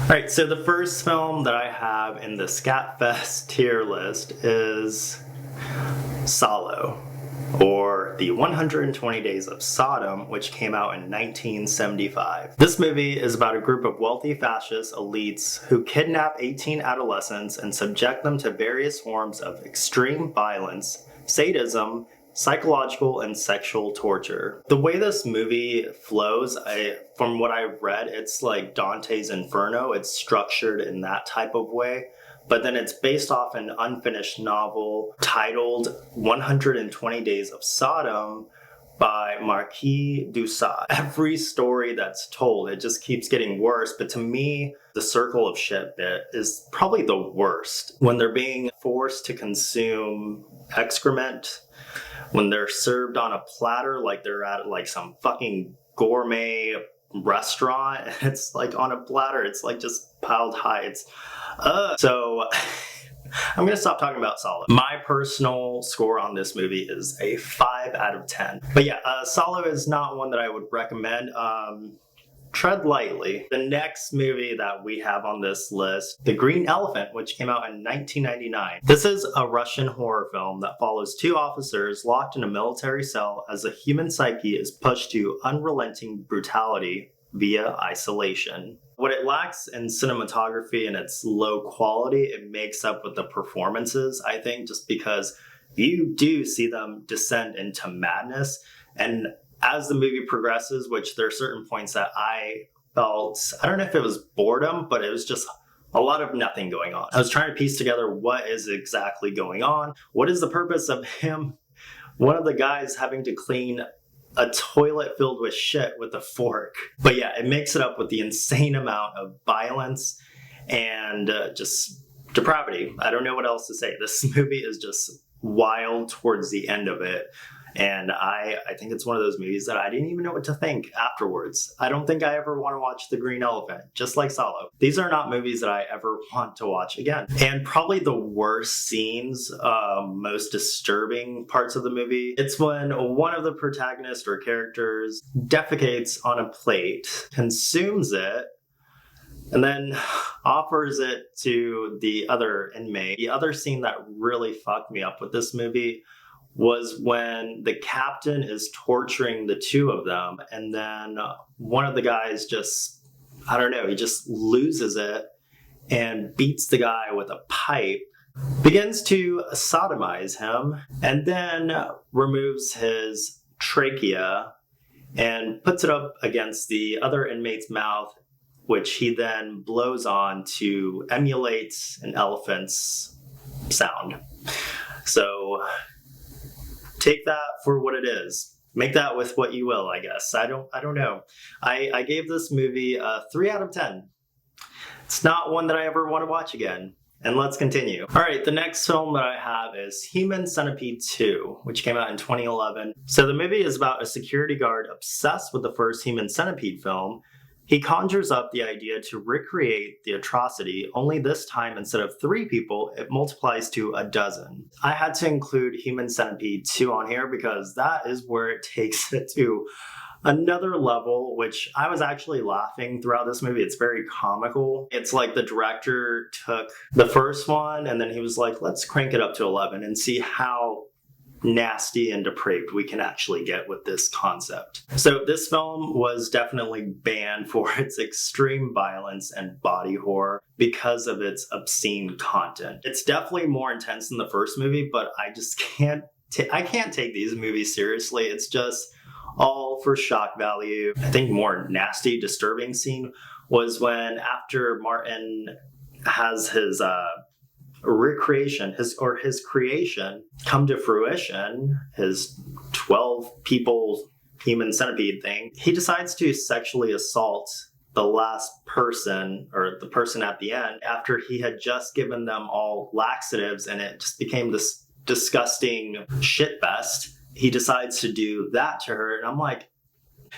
Alright, so the first film that I have in the Scatfest tier list is Salò, or The 120 Days of Sodom, which came out in 1975. This movie is about a group of wealthy fascist elites who kidnap 18 adolescents and subject them to various forms of extreme violence, sadism, psychological and sexual torture. The way this movie flows, from what I've read, it's like Dante's Inferno. It's structured in that type of way. But then it's based off an unfinished novel titled 120 Days of Sodom by Marquis de Sade. Every story that's told, it just keeps getting worse. But to me, the circle of shit bit is probably the worst. When they're being forced to consume excrement, when they're served on a platter like they're at like some fucking gourmet restaurant, it's like on a platter, it's like just piled high. It's so I'm gonna stop talking about Salò. My personal score on this movie is a 5 out of 10. But yeah, Salò is not one that I would recommend. Tread lightly. The next movie that we have on this list, The Green Elephant, which came out in 1999. This is a Russian horror film that follows two officers locked in a military cell as the human psyche is pushed to unrelenting brutality via isolation. What it lacks in cinematography and its low quality, it makes up with the performances, I think, just because you do see them descend into madness. And as the movie progresses, which there are certain points that I felt, I don't know if it was boredom, but it was just a lot of nothing going on. I was trying to piece together what is exactly going on. What is the purpose of him, one of the guys, having to clean a toilet filled with shit with a fork? But yeah, it makes it up with the insane amount of violence and just depravity. I don't know what else to say. This movie is just wild towards the end of it. And I think it's one of those movies that I didn't even know what to think afterwards. I don't think I ever want to watch The Green Elephant, just like Salò. These are not movies that I ever want to watch again. And probably the worst scenes, most disturbing parts of the movie, it's when one of the protagonists or characters defecates on a plate, consumes it, and then offers it to the other inmate. The other scene that really fucked me up with this movie was when the captain is torturing the two of them, and then one of the guys just, I don't know, he just loses it and beats the guy with a pipe, begins to sodomize him, and then removes his trachea and puts it up against the other inmate's mouth, which he then blows on to emulate an elephant's sound. So take that for what it is. Make that with what you will, I guess. I don't know. I gave this movie a 3 out of 10. It's not one that I ever want to watch again. And let's continue. All right, the next film that I have is Human Centipede 2, which came out in 2011. So the movie is about a security guard obsessed with the first Human Centipede film. He conjures up the idea to recreate the atrocity, only this time instead of 3 people, it multiplies to 12. I had to include Human Centipede 2 on here because that is where it takes it to another level, which I was actually laughing throughout this movie. It's very comical. It's like the director took the first one and then he was like, let's crank it up to 11 and see how nasty and depraved we can actually get with this concept. So this film was definitely banned for its extreme violence and body horror because of its obscene content. It's definitely more intense than the first movie, but I just can't take these movies seriously. It's just all for shock value. I think more nasty, disturbing scene was when after Martin has his his creation come to fruition, his 12 people human centipede thing, he decides to sexually assault the last person, or the person at the end, after he had just given them all laxatives and it just became this disgusting shitfest. He decides to do that to her, and I'm like,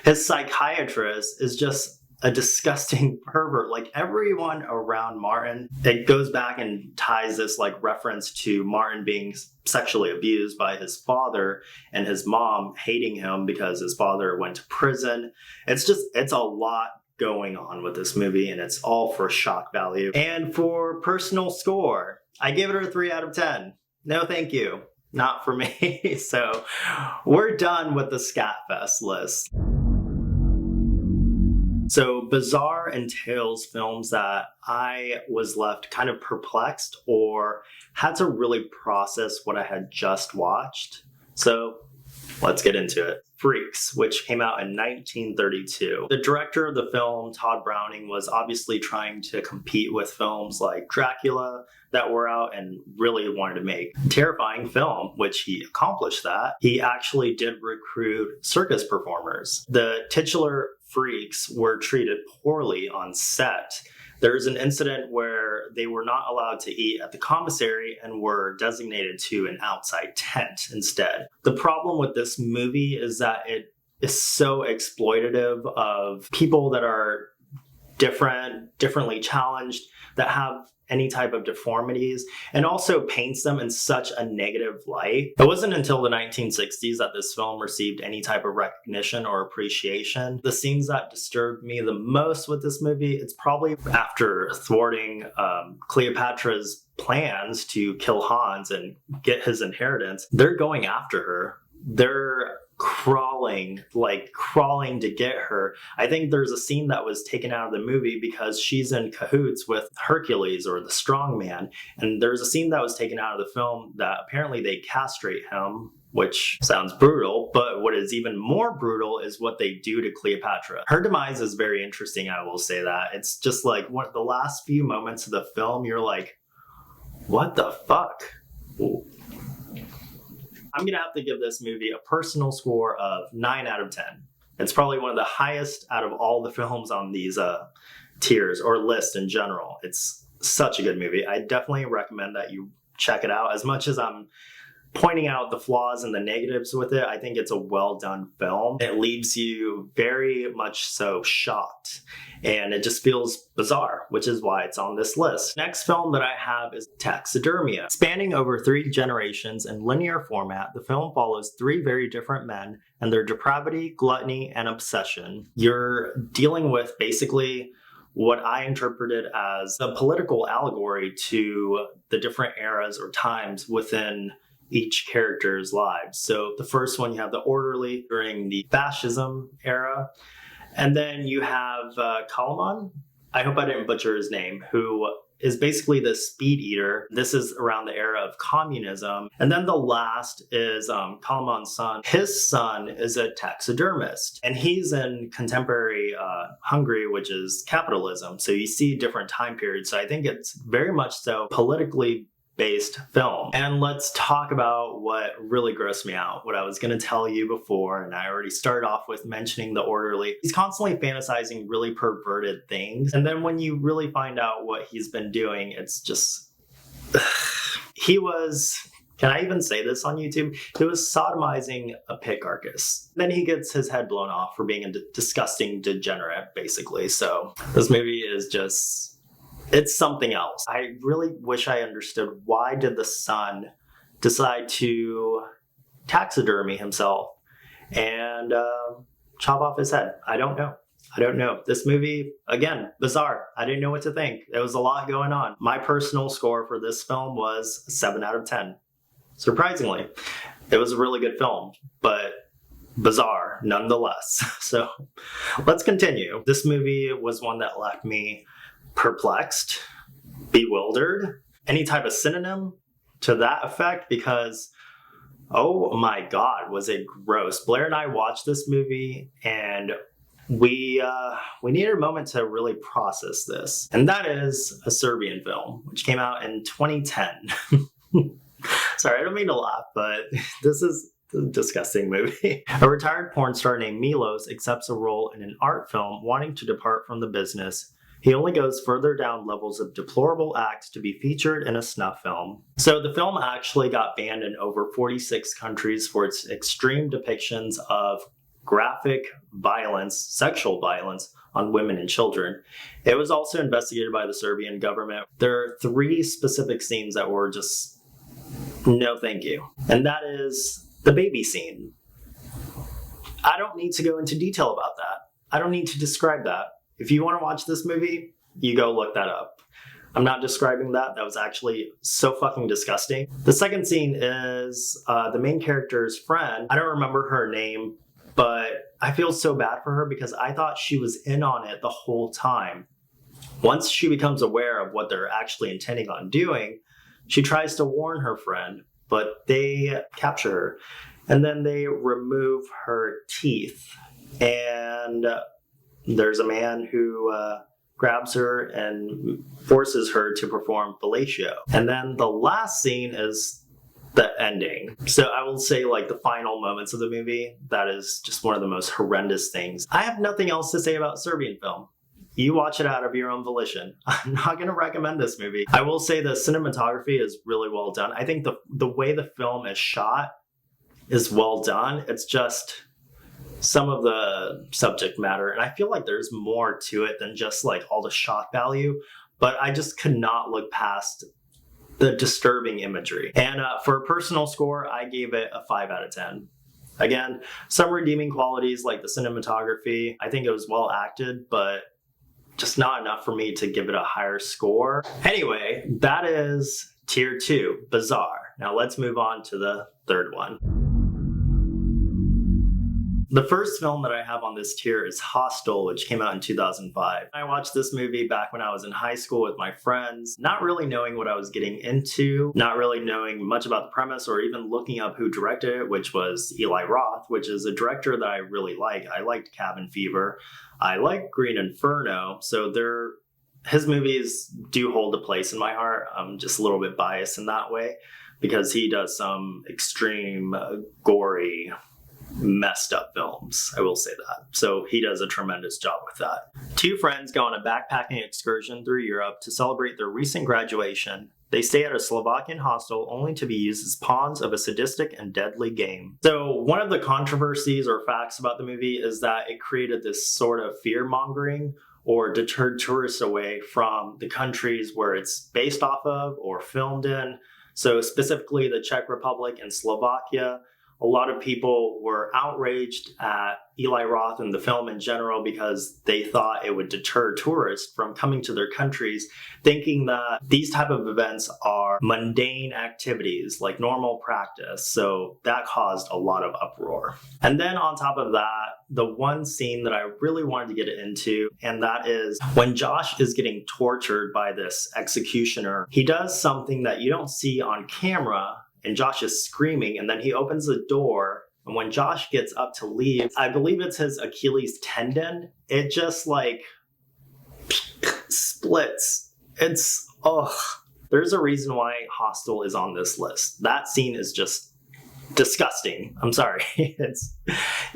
his psychiatrist is just a disgusting pervert. Like everyone around Martin, it goes back and ties this like reference to Martin being sexually abused by his father and his mom hating him because his father went to prison. It's a lot going on with this movie, and it's all for shock value. And for personal score, I give it a 3 out of 10. No thank you. Not for me. So we're done with the Scatfest list. So Bizarre entails films that I was left kind of perplexed or had to really process what I had just watched. So let's get into it. Freaks, which came out in 1932. The director of the film, Todd Browning, was obviously trying to compete with films like Dracula that were out and really wanted to make a terrifying film, which he accomplished that. He actually did recruit circus performers. The titular freaks were treated poorly on set. There's an incident where they were not allowed to eat at the commissary and were designated to an outside tent instead. The problem with this movie is that it is so exploitative of people that are differently challenged, that have any type of deformities, and also paints them in such a negative light. It wasn't until the 1960s that this film received any type of recognition or appreciation. The scenes that disturbed me the most with this movie, it's probably after thwarting Cleopatra's plans to kill Hans and get his inheritance. They're going after her. They're crawling to get her. I think there's a scene that was taken out of the movie because she's in cahoots with Hercules, or the strong man, and there's a scene that was taken out of the film that apparently they castrate him, which sounds brutal, but what is even more brutal is what they do to Cleopatra. Her demise is very interesting, I will say that. It's just like the last few moments of the film, you're like, what the fuck? Ooh. I'm going to have to give this movie a personal score of 9 out of 10. It's probably one of the highest out of all the films on these tiers or list in general. It's such a good movie. I definitely recommend that you check it out. As much as I'm pointing out the flaws and the negatives with it, I think it's a well done film. It leaves you very much so shocked, and it just feels bizarre, which is why it's on this list. Next film that I have is Taxidermia. Spanning over 3 generations in linear format, the film follows 3 very different men and their depravity, gluttony, and obsession. You're dealing with basically what I interpreted as a political allegory to the different eras or times within each character's lives. So the first one, you have the orderly during the fascism era. And then you have Kalaman, I hope I didn't butcher his name, who is basically the speed eater. This is around the era of communism. And then the last is Kalaman's son. His son is a taxidermist, and he's in contemporary Hungary, which is capitalism. So you see different time periods. So I think it's very much so politically based film. And let's talk about what really grossed me out, what I was going to tell you before, and I already started off with mentioning the orderly. He's constantly fantasizing really perverted things, and then when you really find out what he's been doing, it's just he was, can I even say this on YouTube? He was sodomizing a pig carcass. Then he gets his head blown off for being a disgusting degenerate, basically. So this movie is just, it's something else. I really wish I understood, why did the son decide to taxidermy himself and chop off his head? I don't know. This movie, again, bizarre. I didn't know what to think. There was a lot going on. My personal score for this film was 7 out of 10. Surprisingly, it was a really good film, but bizarre nonetheless. So let's continue. This movie was one that left me perplexed, bewildered, any type of synonym to that effect, because oh my god, was it gross. Blair and I watched this movie and we needed a moment to really process this, and that is a Serbian film which came out in 2010. Sorry, I don't mean to laugh, but this is a disgusting movie. A retired porn star named Milos accepts a role in an art film, wanting to depart from the business. He only goes further down levels of deplorable acts to be featured in a snuff film. So the film actually got banned in over 46 countries for its extreme depictions of graphic violence, sexual violence on women and children. It was also investigated by the Serbian government. There are 3 specific scenes that were just no thank you. And that is the baby scene. I don't need to go into detail about that. I don't need to describe that. if you want to watch this movie, you go look that up. I'm not describing that. That was actually so fucking disgusting. The second scene is the main character's friend. I don't remember her name, but I feel so bad for her because I thought she was in on it the whole time. Once she becomes aware of what they're actually intending on doing, she tries to warn her friend, but they capture her. And then they remove her teeth. And there's a man who grabs her and forces her to perform fellatio. And then the last scene is the ending. So I will say, like, the final moments of the movie, that is just one of the most horrendous things. I have nothing else to say about Serbian film. You watch it out of your own volition. I'm not going to recommend this movie. I will say the cinematography is really well done. I think the way the film is shot is well done. It's just some of the subject matter, and I feel like there's more to it than just like all the shock value, but I just could not look past the disturbing imagery. And for a personal score, I gave it a 5 out of 10. Again, some redeeming qualities like the cinematography. I think it was well acted, but just not enough for me to give it a higher score. Anyway, that is tier 2, bizarre. Now let's move on to the third one. The first film that I have on this tier is Hostel, which came out in 2005. I watched this movie back when I was in high school with my friends, not really knowing what I was getting into, not really knowing much about the premise or even looking up who directed it, which was Eli Roth, which is a director that I really like. I liked Cabin Fever. I like Green Inferno, so his movies do hold a place in my heart. I'm just a little bit biased in that way because he does some extreme, gory, messed up films. I will say that. So he does a tremendous job with that. Two friends go on a backpacking excursion through Europe to celebrate their recent graduation. They stay at a Slovakian hostel only to be used as pawns of a sadistic and deadly game. So one of the controversies or facts about the movie is that it created this sort of fear-mongering or deterred tourists away from the countries where it's based off of or filmed in. So specifically the Czech Republic and Slovakia. A lot of people were outraged at Eli Roth and the film in general because they thought it would deter tourists from coming to their countries, thinking that these type of events are mundane activities like normal practice. So that caused a lot of uproar. And then on top of that, the one scene that I really wanted to get into, and that is when Josh is getting tortured by this executioner. He does something that you don't see on camera, and Josh is screaming, and then he opens the door, and when Josh gets up to leave, I believe it's his Achilles tendon, it just like splits. It's, there's a reason why Hostel is on this list. That scene is just disgusting. I'm sorry. It's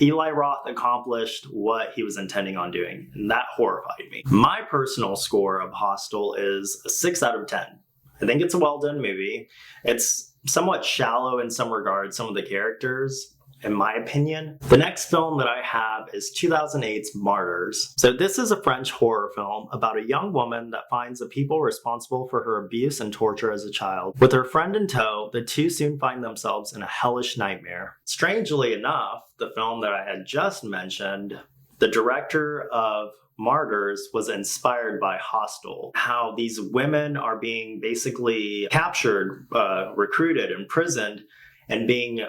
Eli Roth accomplished what he was intending on doing, and that horrified me. My personal score of Hostel is a 6 out of 10. I think it's a well-done movie. It's somewhat shallow in some regards, some of the characters, in my opinion. The next film that I have is 2008's Martyrs. So this is a French horror film about a young woman that finds the people responsible for her abuse and torture as a child. With her friend in tow, the two soon find themselves in a hellish nightmare. Strangely enough, the film that I had just mentioned, the director of Martyrs was inspired by Hostel. How these women are being basically captured, recruited, imprisoned, and being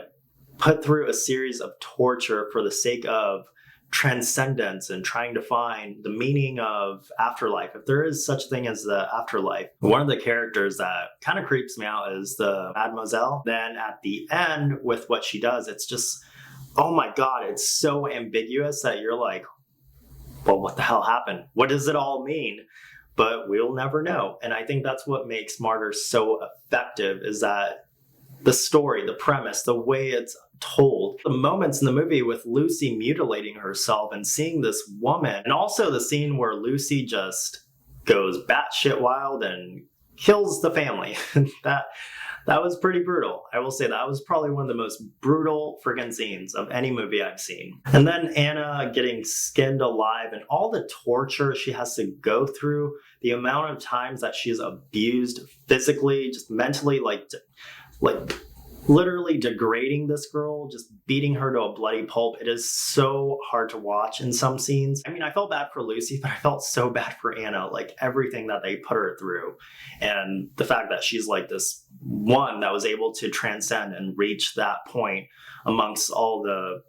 put through a series of torture for the sake of transcendence and trying to find the meaning of afterlife, if there is such a thing as the afterlife. One of the characters that kind of creeps me out is the Mademoiselle. Then at the end with what she does, it's just, oh my God, it's so ambiguous that you're like, well, what the hell happened? What does it all mean? But we'll never know. And I think that's what makes Martyrs so effective, is that the story, the premise, the way it's told, the moments in the movie with Lucy mutilating herself and seeing this woman, and also the scene where Lucy just goes batshit wild and kills the family. That was pretty brutal. I will say that was probably one of the most brutal friggin' scenes of any movie I've seen. And then Anna getting skinned alive and all the torture she has to go through, the amount of times that she's abused physically, just mentally, like literally degrading this girl, just beating her to a bloody pulp. It is so hard to watch in some scenes. I mean, I felt bad for Lucy, but I felt so bad for Anna, like everything that they put her through. And the fact that she's like this one that was able to transcend and reach that point amongst all the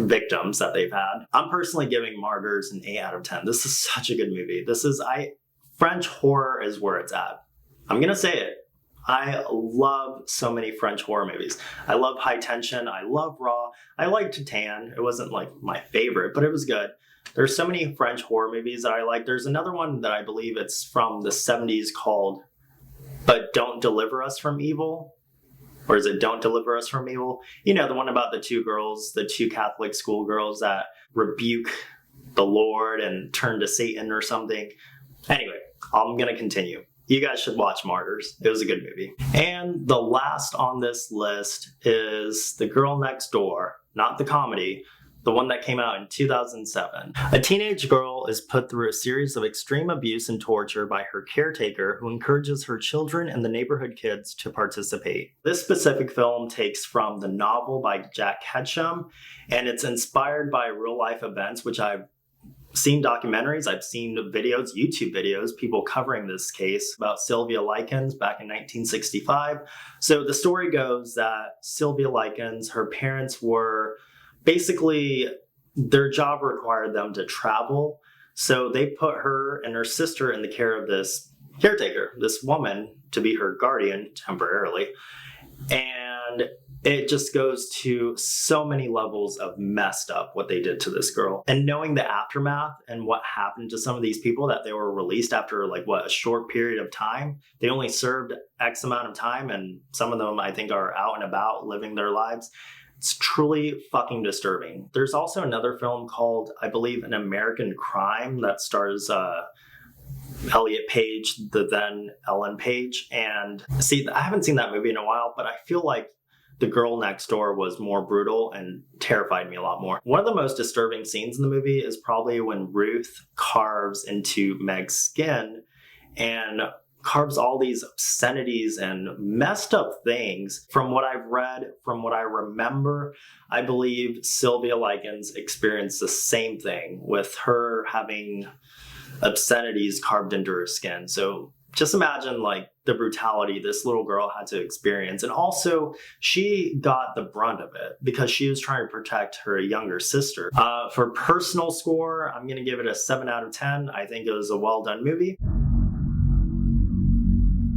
victims that they've had. I'm personally giving Martyrs an 8 out of 10. This is such a good movie. French horror is where it's at. I'm gonna say it. I love so many French horror movies. I love High Tension. I love Raw. I like Titan. It wasn't like my favorite, but it was good. There's so many French horror movies that I like. There's another one that I believe it's from the 70s called But Don't Deliver Us from Evil. Or is it Don't Deliver Us from Evil? You know, the one about the two girls, the two Catholic schoolgirls that rebuke the Lord and turn to Satan or something. Anyway, I'm going to continue. You guys should watch Martyrs. It was a good movie. And the last on this list is The Girl Next Door, not the comedy, the one that came out in 2007. A teenage girl is put through a series of extreme abuse and torture by her caretaker, who encourages her children and the neighborhood kids to participate. This specific film takes from the novel by Jack Ketchum, and it's inspired by real-life events, which I've seen documentaries, I've seen videos, YouTube videos, people covering this case about Sylvia Likens back in 1965. So the story goes that Sylvia Likens, her parents were basically, their job required them to travel. So they put her and her sister in the care of this caretaker, this woman, to be her guardian temporarily. And it just goes to so many levels of messed up what they did to this girl. And knowing the aftermath and what happened to some of these people, that they were released after a short period of time. They only served X amount of time, and some of them I think are out and about living their lives. It's truly fucking disturbing. There's also another film called, I believe, An American Crime that stars Elliot Page, the then Ellen Page. And see, I haven't seen that movie in a while, but I feel like The Girl Next Door was more brutal and terrified me a lot more. One of the most disturbing scenes in the movie is probably when Ruth carves into Meg's skin and carves all these obscenities and messed up things. From what I've read, from what I remember, I believe Sylvia Likens experienced the same thing with her having obscenities carved into her skin. So just imagine like the brutality this little girl had to experience. And also she got the brunt of it because she was trying to protect her younger sister. For personal score, I'm going to give it a 7 out of 10. I think it was a well done movie.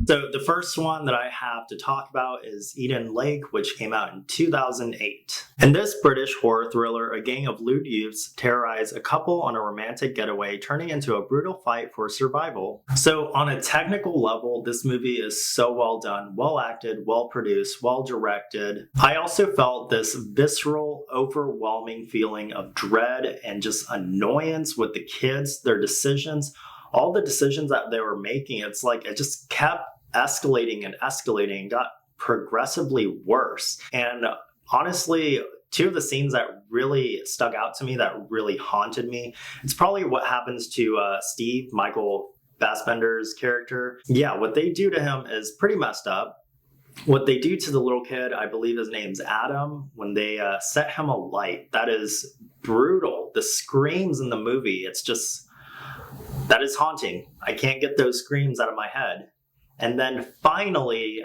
So the first one that I have to talk about is Eden Lake, which came out in 2008. In this British horror thriller, a gang of lewd youths terrorize a couple on a romantic getaway, turning into a brutal fight for survival. So on a technical level, this movie is so well done, well acted, well produced, well directed. I also felt this visceral, overwhelming feeling of dread and just annoyance with the kids, their decisions. All the decisions that they were making, it's like it just kept escalating and got progressively worse. And honestly, two of the scenes that really stuck out to me, that really haunted me, it's probably what happens to Steve, Michael Fassbender's character. Yeah, what they do to him is pretty messed up. What they do to the little kid, I believe his name's Adam, when they set him alight, that is brutal. The screams in the movie, it's just... that is haunting. I can't get those screams out of my head. And then finally,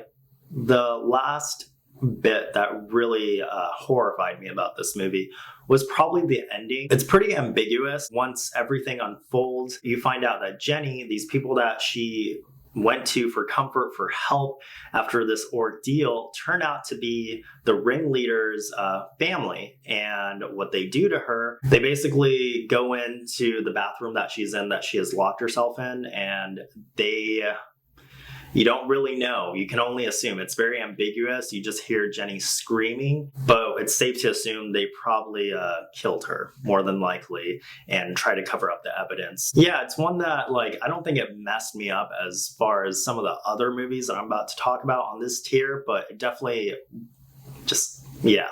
the last bit that really horrified me about this movie was probably the ending. It's pretty ambiguous. Once everything unfolds, you find out that Jenny, these people that she went to for comfort, for help after this ordeal, turn out to be the ringleader's family. And what they do to her, they basically go into the bathroom that she's in, that she has locked herself in, and you don't really know. You can only assume. It's very ambiguous. You just hear Jenny screaming, but it's safe to assume they probably killed her, more than likely, and try to cover up the evidence. Yeah, it's one that, like, I don't think it messed me up as far as some of the other movies that I'm about to talk about on this tier, but it definitely just, yeah.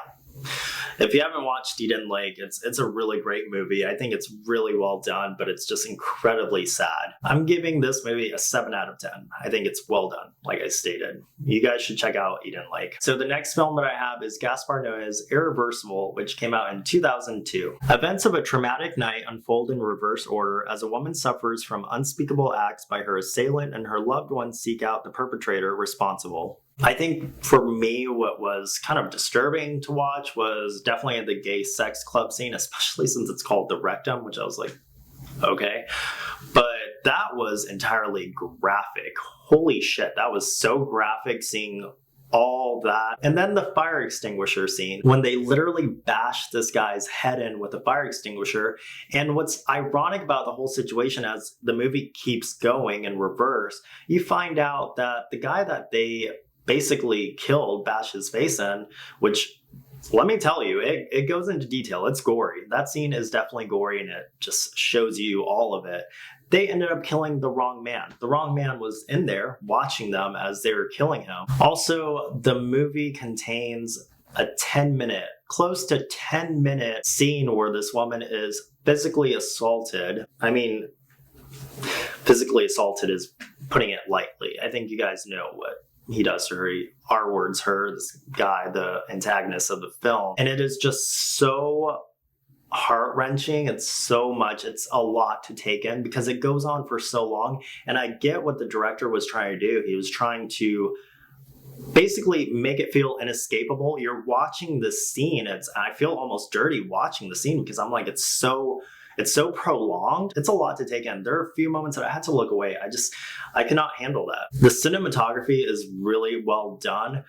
If you haven't watched Eden Lake, it's a really great movie. I think it's really well done, but it's just incredibly sad. I'm giving this movie a 7 out of 10. I think it's well done, like I stated. You guys should check out Eden Lake. So the next film that I have is Gaspar Noé's Irreversible, which came out in 2002. Events of a traumatic night unfold in reverse order as a woman suffers from unspeakable acts by her assailant and her loved ones seek out the perpetrator responsible. I think for me, what was kind of disturbing to watch was definitely the gay sex club scene, especially since it's called the Rectum, which I was like, okay. But that was entirely graphic. Holy shit, that was so graphic seeing all that. And then the fire extinguisher scene, when they literally bashed this guy's head in with a fire extinguisher. And what's ironic about the whole situation, as the movie keeps going in reverse, you find out that the guy that they basically killed, bashed his face in, which, let me tell you, it goes into detail. It's gory. That scene is definitely gory, and it just shows you all of it. They ended up killing the wrong man. The wrong man was in there watching them as they were killing him. Also, the movie contains a 10-minute, close to 10-minute scene where this woman is physically assaulted. I mean, physically assaulted is putting it lightly. I think you guys know what he does to her. He R-words her, this guy, the antagonist of the film. And it is just so heart-wrenching. It's so much. It's a lot to take in because it goes on for so long. And I get what the director was trying to do. He was trying to basically make it feel inescapable. You're watching this scene. I feel almost dirty watching the scene because I'm like, it's so prolonged. It's a lot to take in. There are a few moments that I had to look away. I cannot handle that. The cinematography is really well done,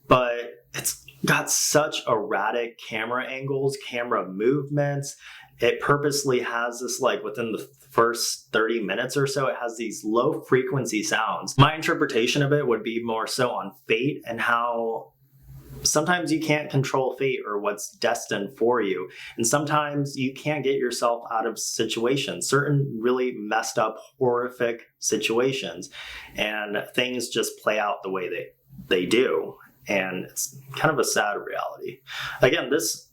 but it's got such erratic camera angles, camera movements. It purposely has this, like, within the first 30 minutes or so, it has these low frequency sounds. My interpretation of it would be more so on fate and how sometimes you can't control fate or what's destined for you. And sometimes you can't get yourself out of situations, certain really messed up, horrific situations. And things just play out the way they do. And it's kind of a sad reality. Again, this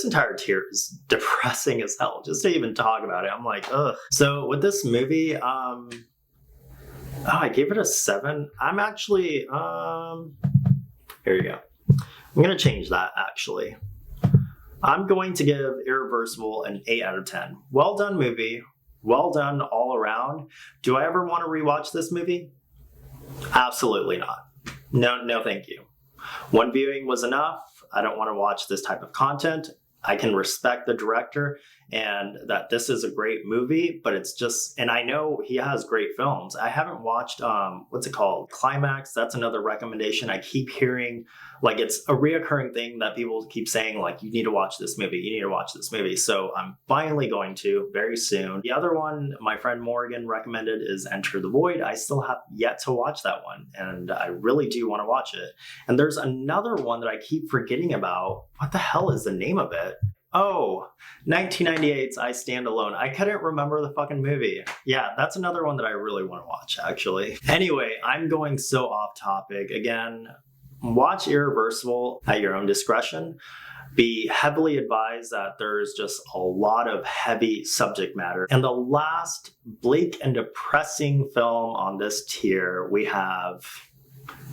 entire tier is depressing as hell. Just to even talk about it, I'm like, ugh. So with this movie, I gave it a 7. I'm actually, here you go. I'm going to change that, actually. I'm going to give Irreversible an 8 out of 10. Well done movie. Well done all around. Do I ever want to rewatch this movie? Absolutely not. No, thank you. One viewing was enough. I don't want to watch this type of content. I can respect the director and that this is a great movie, but it's just, and I know he has great films. I haven't watched, what's it called? Climax. That's another recommendation. I keep hearing, like, it's a reoccurring thing that people keep saying, like, you need to watch this movie. You need to watch this movie. So I'm finally going to very soon. The other one my friend Morgan recommended is Enter the Void. I still have yet to watch that one, and I really do want to watch it. And there's another one that I keep forgetting about. What the hell is the name of it? Oh, 1998's I Stand Alone. I couldn't remember the fucking movie. Yeah, that's another one that I really want to watch, actually. Anyway, I'm going so off topic. Again, watch Irreversible at your own discretion. Be heavily advised that there's just a lot of heavy subject matter. And the last bleak and depressing film on this tier, we have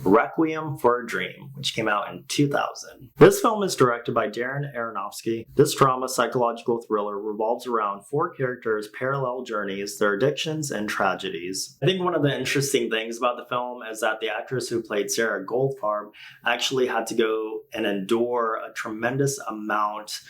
Requiem for a Dream, which came out in 2000. This film is directed by Darren Aronofsky. This drama psychological thriller revolves around 4 characters' parallel journeys, their addictions, and tragedies. I think one of the interesting things about the film is that the actress who played Sarah Goldfarb actually had to go and endure a tremendous amount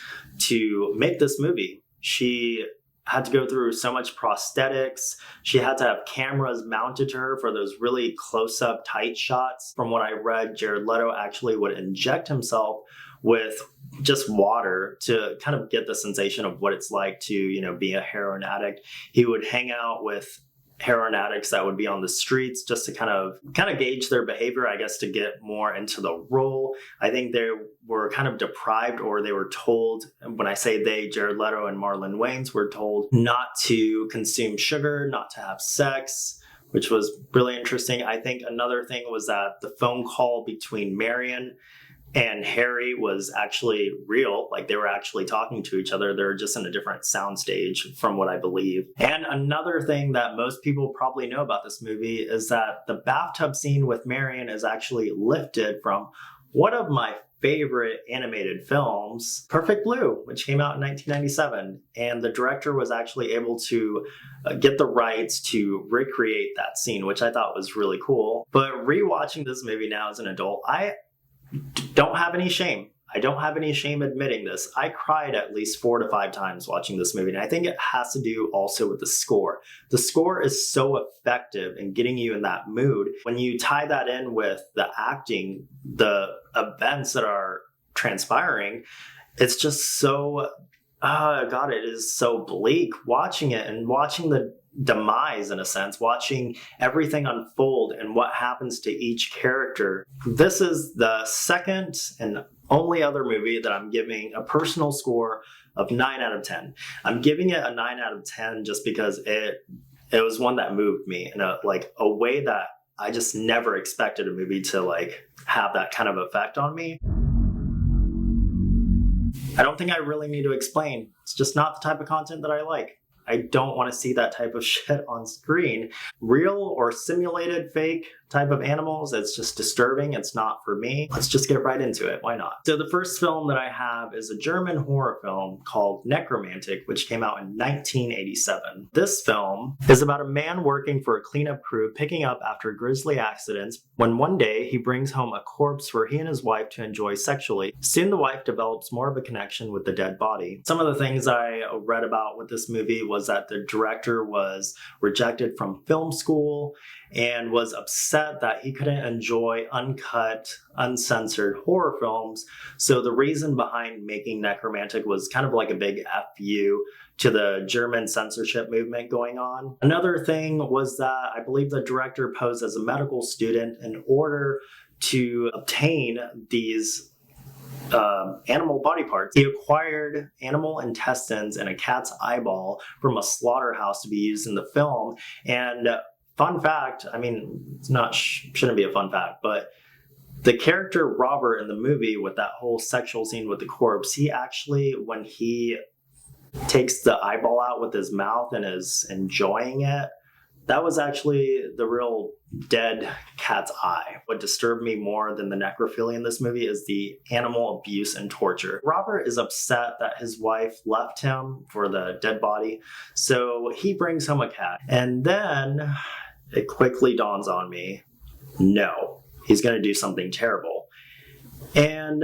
to make this movie. She had to go through so much prosthetics. She had to have cameras mounted to her for those really close-up tight shots. From what I read, Jared Leto actually would inject himself with just water to kind of get the sensation of what it's like to, be a heroin addict. He would hang out with heroin addicts that would be on the streets just to kind of gauge their behavior, I guess, to get more into the role. I think they were kind of deprived, or they were told, when I say they, Jared Leto and Marlon Wayans were told not to consume sugar, not to have sex, which was really interesting. I think another thing was that the phone call between Marion And Harry was actually real, like they were actually talking to each other. They're just in a different soundstage from what I believe. And another thing that most people probably know about this movie is that the bathtub scene with Marion is actually lifted from one of my favorite animated films, Perfect Blue, which came out in 1997. And the director was actually able to get the rights to recreate that scene, which I thought was really cool. But rewatching this movie now as an adult, I don't have any shame. I don't have any shame admitting this. I cried at least 4 to 5 times watching this movie, and I think it has to do also with the score. The score is so effective in getting you in that mood. When you tie that in with the acting, the events that are transpiring, it's just so, God, it is so bleak watching it and watching the demise, in a sense, watching everything unfold and what happens to each character. This is the second and only other movie that I'm giving a personal score of 9 out of 10. I'm giving it a 9 out of 10 just because it was one that moved me in a way that I just never expected a movie to have that kind of effect on me. I don't think I really need to explain. It's just not the type of content that I like. I don't want to see that type of shit on screen. Real or simulated fake type of animals, it's just disturbing. It's not for me. Let's just get right into it. Why not? So the first film that I have is a German horror film called NEKROMANTIK, which came out in 1987. This film is about a man working for a cleanup crew picking up after grisly accidents when one day he brings home a corpse for he and his wife to enjoy sexually. Soon the wife develops more of a connection with the dead body. Some of the things I read about with this movie was that the director was rejected from film school and was upset that he couldn't enjoy uncut, uncensored horror films. So the reason behind making NEKROMANTIK was kind of like a big FU to the German censorship movement going on. Another thing was that I believe the director posed as a medical student in order to obtain these animal body parts. He acquired animal intestines and a cat's eyeball from a slaughterhouse to be used in the film. And fun fact, I mean, it's not shouldn't be a fun fact, but the character Robert in the movie with that whole sexual scene with the corpse, he actually, when he takes the eyeball out with his mouth and is enjoying it, that was actually the real dead cat's eye. What disturbed me more than the necrophilia in this movie is the animal abuse and torture. Robert is upset that his wife left him for the dead body, so he brings home a cat. And then it quickly dawns on me, no, he's going to do something terrible. And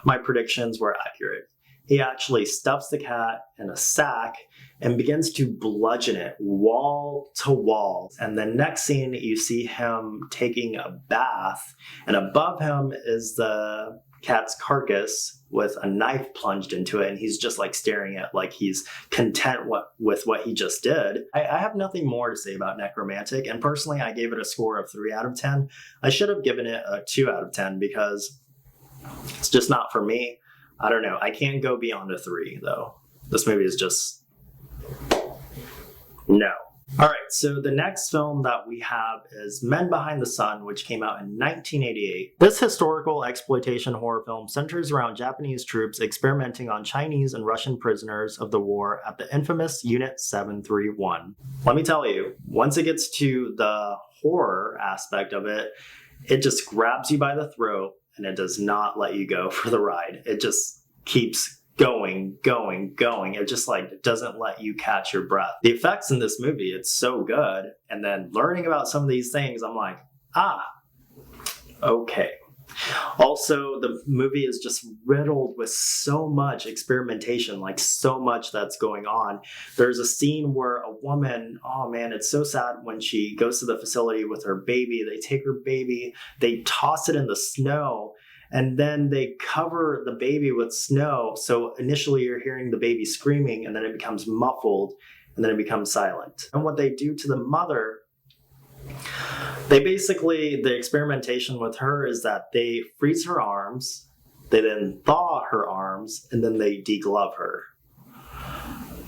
my predictions were accurate. He actually stuffs the cat in a sack and begins to bludgeon it wall to wall. And the next scene, you see him taking a bath, and above him is the cat's carcass with a knife plunged into it, and he's just staring at he's content with what he just did. I have nothing more to say about NEKROMANTIK, and personally I gave it a score of 3 out of 10. I should have given it a 2 out of 10 because it's just not for me. I don't know. I can't go beyond a 3 though. This movie is just no. All right, so the next film that we have is Men Behind the Sun, which came out in 1988. This historical exploitation horror film centers around Japanese troops experimenting on Chinese and Russian prisoners of the war at the infamous Unit 731. Let me tell you, once it gets to the horror aspect of it, it just grabs you by the throat and it does not let you go for the ride. It just keeps going. It just doesn't let you catch your breath. The effects in this movie, it's so good. And then learning about some of these things, I'm like, okay. Also, the movie is just riddled with so much experimentation, so much that's going on. There's a scene where a woman, oh man, it's so sad when she goes to the facility with her baby. They take her baby, they toss it in the snow, and then they cover the baby with snow. So initially you're hearing the baby screaming, and then it becomes muffled, and then it becomes silent. And what they do to the mother, the experimentation with her is that they freeze her arms, they then thaw her arms, and then they deglove her.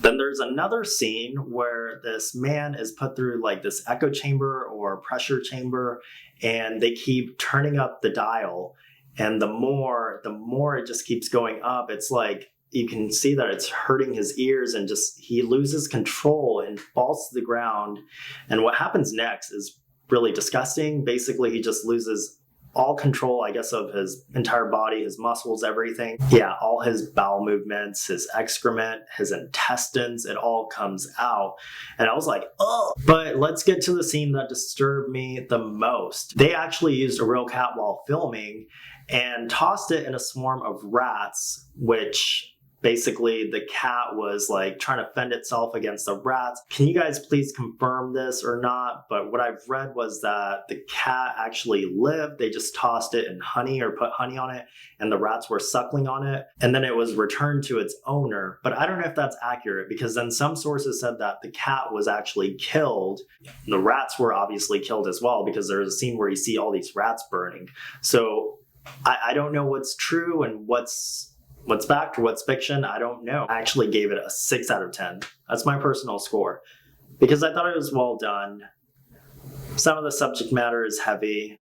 Then there's another scene where this man is put through this echo chamber or pressure chamber, and they keep turning up the dial. And the more it just keeps going up. It's like you can see that it's hurting his ears, and just he loses control and falls to the ground. And what happens next is really disgusting. Basically, he just loses all control, I guess, of his entire body, his muscles, everything. Yeah, all his bowel movements, his excrement, his intestines, it all comes out. And I was like, oh. But let's get to the scene that disturbed me the most. They actually used a real cat while filming and tossed it in a swarm of rats, which basically the cat was like trying to fend itself against the rats. Can you guys please confirm this or not? But what I've read was that the cat actually lived. They just tossed it in honey or put honey on it, and the rats were suckling on it. And then it was returned to its owner. But I don't know if that's accurate, because then some sources said that the cat was actually killed. The rats were obviously killed as well, because there's a scene where you see all these rats burning. So I don't know what's true and what's fact or what's fiction. I don't know. I actually gave it a 6 out of 10. That's my personal score, because I thought it was well done. Some of the subject matter is heavy.